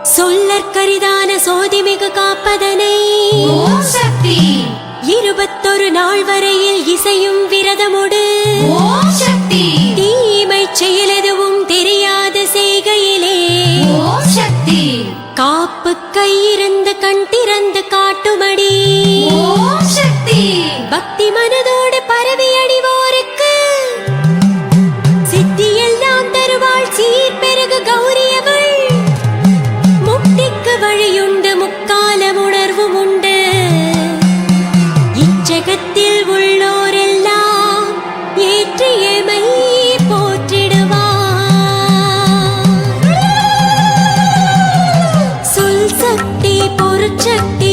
சொல்லற்கரிதான சோதிமிகு காப்பதனை ஓம் சக்தி 21 நாள் வரையில் இசையும் விரதமுடு ஓம் சக்தி தீமை செயல் எதுவும் தெரியாத செய்கையிலே ஓம் சக்தி காப்பு கையிருந்து கண் திறந்து காட்டுமடி ஓம் சக்தி பக்தி மனதோடு பரவி அடிவோருக்கு சித்தி எல்லாம் தருவாள் சீர்பெருகு கௌரியவள் முக்திக்கு வழியுண்டு முக்காலம் உணர்வும் உண்டு இச்சகத்தில் உள்ளோரெல்லாம் ஏற்றியமை போற்றிடுவார் சொல் சக்தி பொருட்சக்தி